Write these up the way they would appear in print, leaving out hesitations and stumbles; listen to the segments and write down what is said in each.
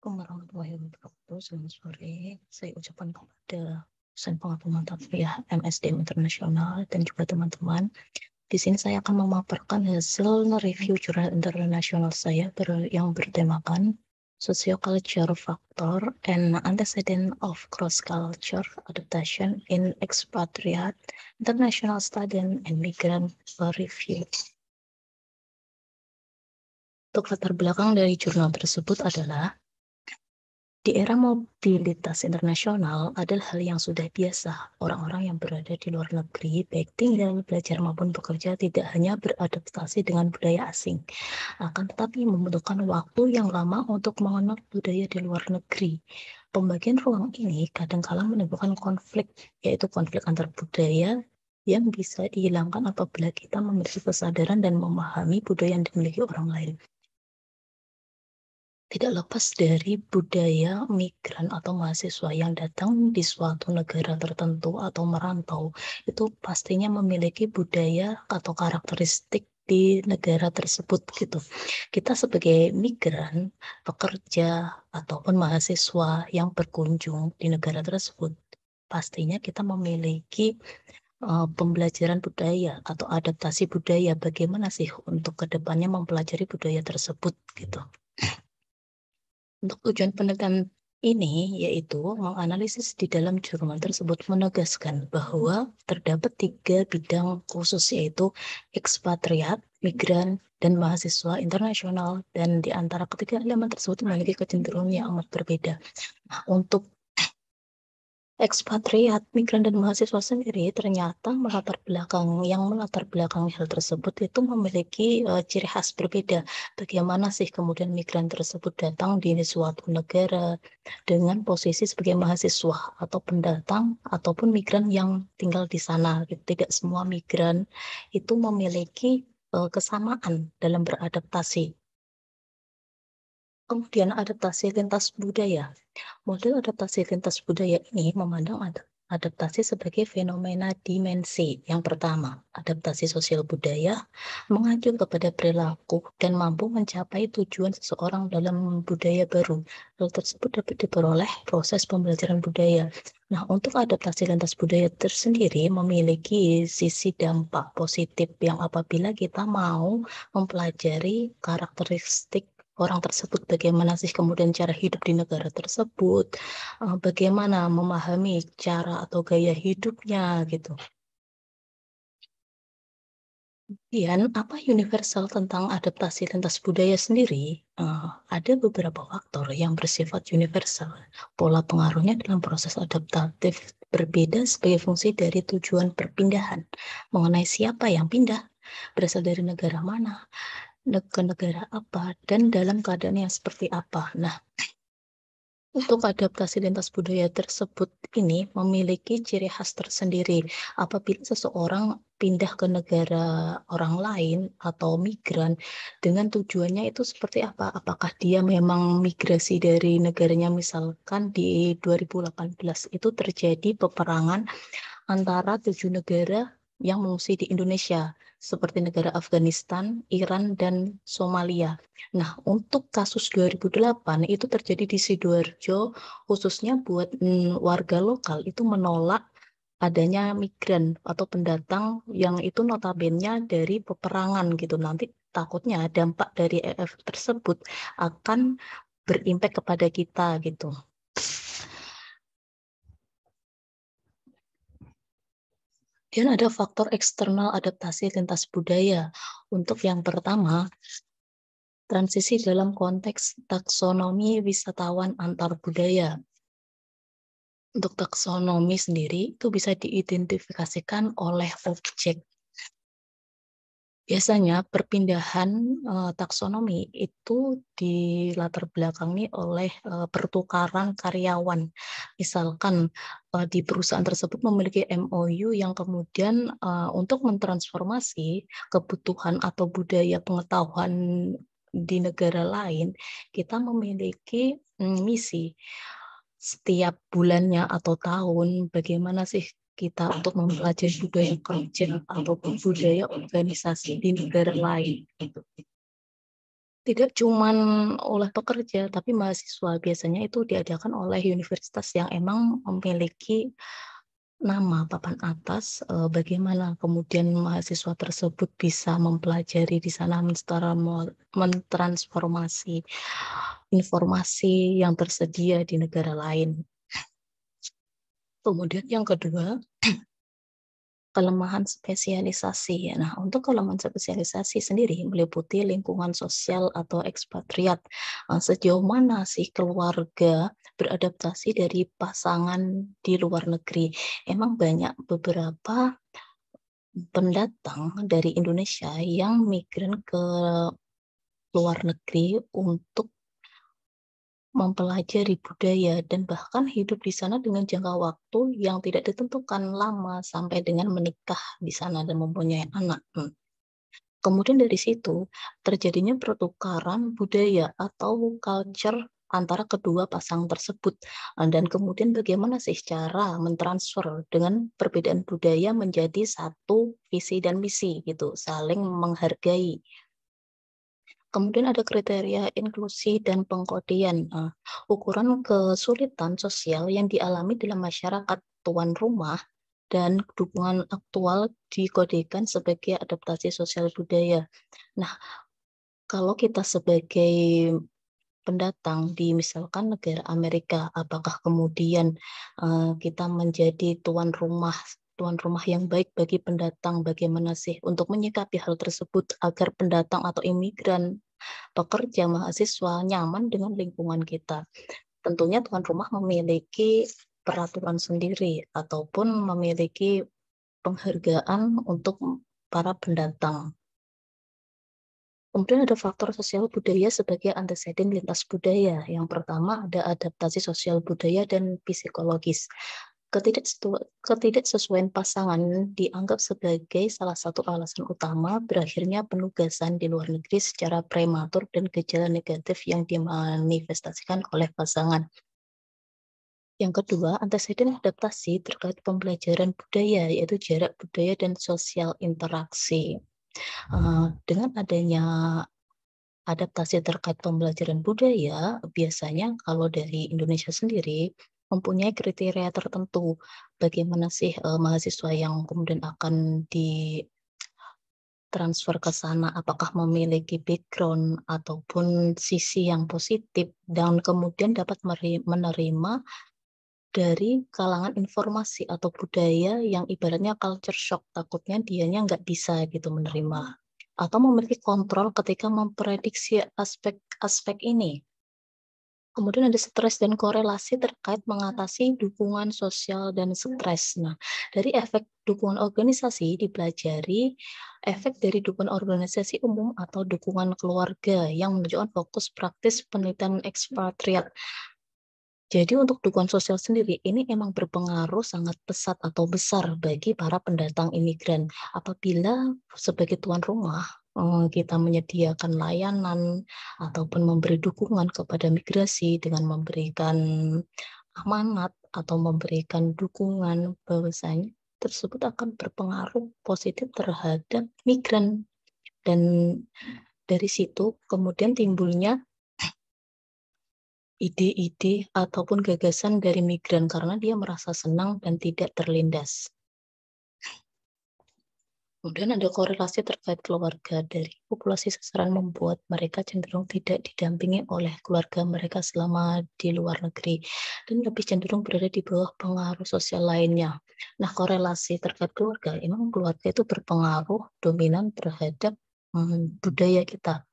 Assalamualaikum warahmatullahi wabarakatuh. Selamat sore. Saya ucapkan kepada dosen pengampu kuliah MSDM Internasional dan juga teman-teman. Di sini saya akan memaparkan hasil review jurnal internasional saya yang bertemakan Sociocultural Factor and Antecedent of Cross-Culture Adaptation in Expatriate International Student and Migrant Review. Untuk latar belakang dari jurnal tersebut adalah di era mobilitas internasional adalah hal yang sudah biasa. Orang-orang yang berada di luar negeri, baik tinggal, belajar maupun bekerja, tidak hanya beradaptasi dengan budaya asing, akan tetapi membutuhkan waktu yang lama untuk mengenal budaya di luar negeri. Pembagian ruang ini kadang-kala menimbulkan konflik, yaitu konflik antar budaya yang bisa dihilangkan apabila kita memiliki kesadaran dan memahami budaya yang dimiliki orang lain. Tidak lepas dari budaya migran atau mahasiswa yang datang di suatu negara tertentu atau merantau, itu pastinya memiliki budaya atau karakteristik di negara tersebut gitu. Kita sebagai migran, pekerja, ataupun mahasiswa yang berkunjung di negara tersebut, pastinya kita memiliki pembelajaran budaya atau adaptasi budaya. Bagaimana sih untuk kedepannya mempelajari budaya tersebut gitu. Untuk tujuan penelitian ini yaitu menganalisis di dalam jurnal tersebut menegaskan bahwa terdapat 3 bidang khusus yaitu ekspatriat, migran, dan mahasiswa internasional, dan di antara ketiga elemen tersebut memiliki kecenderungan yang amat berbeda. Nah, untuk ekspatriat, migran, dan mahasiswa sendiri ternyata melatar belakang hal tersebut itu memiliki ciri khas berbeda. Bagaimana sih kemudian migran tersebut datang di suatu negara dengan posisi sebagai mahasiswa atau pendatang ataupun migran yang tinggal di sana. Tidak semua migran itu memiliki kesamaan dalam beradaptasi. Kemudian adaptasi lintas budaya. Model adaptasi lintas budaya ini memandang adaptasi sebagai fenomena dimensi. Yang pertama, adaptasi sosial budaya mengacu kepada perilaku dan mampu mencapai tujuan seseorang dalam budaya baru. Hal tersebut dapat diperoleh proses pembelajaran budaya. Nah, untuk adaptasi lintas budaya tersendiri memiliki sisi dampak positif yang apabila kita mau mempelajari karakteristik orang tersebut, bagaimana sih kemudian cara hidup di negara tersebut, bagaimana memahami cara atau gaya hidupnya gitu. Kemudian apa universal tentang adaptasi lintas budaya sendiri? Ada beberapa faktor yang bersifat universal. Pola pengaruhnya dalam proses adaptatif berbeda sebagai fungsi dari tujuan perpindahan. Mengenai siapa yang pindah, berasal dari negara mana, ke negara apa, dan dalam keadaan yang seperti apa. Nah, untuk adaptasi lintas budaya tersebut ini memiliki ciri khas tersendiri. Apabila seseorang pindah ke negara orang lain atau migran, dengan tujuannya itu seperti apa? Apakah dia memang migrasi dari negaranya, misalkan di 2018 itu terjadi peperangan antara 7 negara yang mengungsi di Indonesia, seperti negara Afghanistan, Iran, dan Somalia. Nah, untuk kasus 2008 itu terjadi di Sidoarjo, khususnya buat warga lokal itu menolak adanya migran atau pendatang yang itu notabene dari peperangan gitu. Nanti takutnya dampak dari EF tersebut akan berimpak kepada kita gitu. Dan ada faktor eksternal adaptasi lintas budaya. Untuk yang pertama, transisi dalam konteks taksonomi wisatawan antar budaya. Untuk taksonomi sendiri itu bisa diidentifikasikan oleh objek. Biasanya perpindahan taksonomi itu dilatar belakangi oleh pertukaran karyawan. Misalkan di perusahaan tersebut memiliki MOU yang kemudian untuk mentransformasi kebutuhan atau budaya pengetahuan di negara lain, kita memiliki misi setiap bulannya atau tahun, bagaimana sih kita untuk mempelajari budaya kerja ataupun budaya organisasi di negara lain gitu. Tidak cuman oleh pekerja, tapi mahasiswa. Biasanya itu diadakan oleh universitas yang emang memiliki nama papan atas, bagaimana kemudian mahasiswa tersebut bisa mempelajari di sana secara mentransformasi informasi yang tersedia di negara lain. Kemudian yang kedua, kelemahan spesialisasi. Nah, untuk kelemahan spesialisasi sendiri meliputi lingkungan sosial atau ekspatriat. Sejauh mana sih keluarga beradaptasi dari pasangan di luar negeri? Emang banyak beberapa pendatang dari Indonesia yang migran ke luar negeri untuk mempelajari budaya dan bahkan hidup di sana dengan jangka waktu yang tidak ditentukan lama sampai dengan menikah di sana dan mempunyai anak. Kemudian dari situ terjadinya pertukaran budaya atau culture antara kedua pasang tersebut. Dan kemudian bagaimana sih cara mentransfer dengan perbedaan budaya menjadi satu visi dan misi gitu, saling menghargai. Kemudian ada kriteria inklusi dan pengkodian. Ukuran kesulitan sosial yang dialami dalam masyarakat tuan rumah dan dukungan aktual dikodekan sebagai adaptasi sosial budaya. Nah, kalau kita sebagai pendatang di misalkan negara Amerika, apakah kemudian kita menjadi tuan rumah yang baik bagi pendatang? Bagaimana sih untuk menyikapi hal tersebut agar pendatang atau imigran, pekerja, mahasiswa nyaman dengan lingkungan kita? Tentunya tuan rumah memiliki peraturan sendiri ataupun memiliki penghargaan untuk para pendatang. Kemudian ada faktor sosial budaya sebagai anteseden lintas budaya. Yang pertama ada adaptasi sosial budaya dan psikologis. Ketidaksesuaian pasangan dianggap sebagai salah satu alasan utama berakhirnya penugasan di luar negeri secara prematur dan gejala negatif yang dimanifestasikan oleh pasangan. Yang kedua, anteseden adaptasi terkait pembelajaran budaya, yaitu jarak budaya dan sosial interaksi. Dengan adanya adaptasi terkait pembelajaran budaya, biasanya kalau dari Indonesia sendiri mempunyai kriteria tertentu. Bagaimana sih mahasiswa yang kemudian akan ditransfer ke sana, apakah memiliki background ataupun sisi yang positif, dan kemudian dapat menerima dari kalangan informasi atau budaya yang ibaratnya culture shock, takutnya dianya nggak bisa gitu menerima atau memiliki kontrol ketika memprediksi aspek-aspek ini. Kemudian ada stres dan korelasi terkait mengatasi dukungan sosial dan stres. Nah, dari efek dukungan organisasi dipelajari efek dari dukungan organisasi umum atau dukungan keluarga yang menunjukkan fokus praktis penelitian ekspatriat. Jadi untuk dukungan sosial sendiri ini emang berpengaruh sangat pesat atau besar bagi para pendatang imigran. Apabila sebagai tuan rumah kita menyediakan layanan ataupun memberi dukungan kepada migrasi dengan memberikan amanat atau memberikan dukungan, bahwasanya tersebut akan berpengaruh positif terhadap migran, dan dari situ kemudian timbulnya ide-ide ataupun gagasan dari migran karena dia merasa senang dan tidak terlindas. Kemudian ada korelasi terkait keluarga dari populasi sasaran membuat mereka cenderung tidak didampingi oleh keluarga mereka selama di luar negeri dan lebih cenderung berada di bawah pengaruh sosial lainnya. Nah, korelasi terkait keluarga, emang keluarga itu berpengaruh dominan terhadap budaya kita,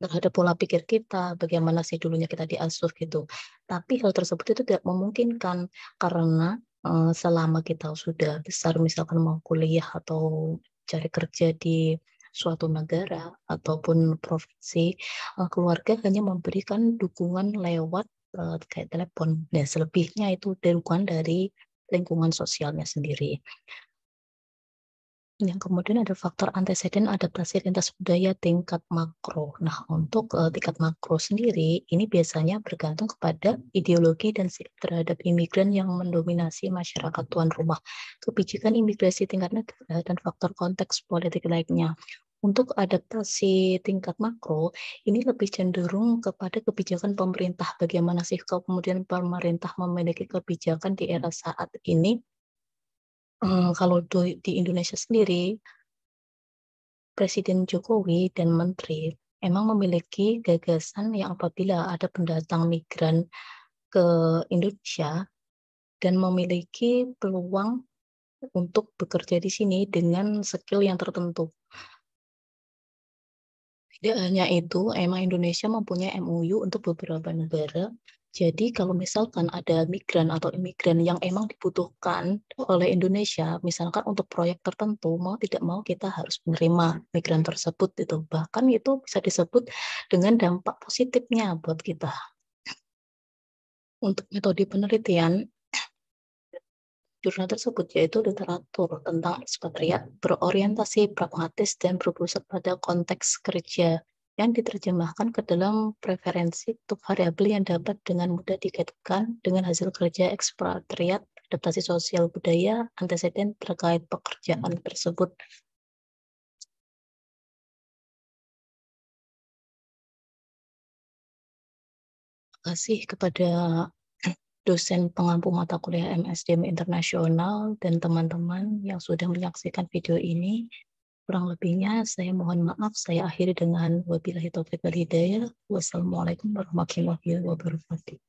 terhadap pola pikir kita, bagaimana sih dulunya kita diasuh gitu. Tapi hal tersebut itu tidak memungkinkan karena selama kita sudah besar, misalkan mau kuliah atau cari kerja di suatu negara ataupun provinsi, keluarga hanya memberikan dukungan lewat kayak telepon. Nah, selebihnya itu dukungan dari lingkungan sosialnya sendiri. Yang kemudian ada faktor anteseden adaptasi lintas budaya tingkat makro. Nah, untuk tingkat makro sendiri, ini biasanya bergantung kepada ideologi dan sikap terhadap imigran yang mendominasi masyarakat tuan rumah, kebijakan imigrasi tingkat negara, dan faktor konteks politik lainnya. Untuk adaptasi tingkat makro, ini lebih cenderung kepada kebijakan pemerintah. Bagaimana sih kemudian pemerintah memiliki kebijakan di era saat ini. Kalau di Indonesia sendiri, Presiden Jokowi dan menteri emang memiliki gagasan yang apabila ada pendatang migran ke Indonesia dan memiliki peluang untuk bekerja di sini dengan skill yang tertentu. Tidak hanya itu, emang Indonesia mempunyai MOU untuk beberapa negara. Jadi kalau misalkan ada migran atau imigran yang emang dibutuhkan oleh Indonesia, misalkan untuk proyek tertentu, mau tidak mau kita harus menerima migran tersebut itu. Bahkan itu bisa disebut dengan dampak positifnya buat kita. Untuk metode penelitian, jurnal tersebut yaitu literatur tentang ekspatriat berorientasi pragmatis dan berpusat pada konteks kerja yang diterjemahkan ke dalam preferensi untuk variabel yang dapat dengan mudah dikaitkan dengan hasil kerja ekspatriat, adaptasi sosial budaya, anteseden terkait pekerjaan tersebut. Terima kasih kepada dosen pengampu mata kuliah MSDM Internasional dan teman-teman yang sudah menyaksikan video ini. Kurang lebihnya saya mohon maaf, saya akhiri dengan wabillahi taufiq wal hidayah. Wassalamualaikum warahmatullahi wabarakatuh.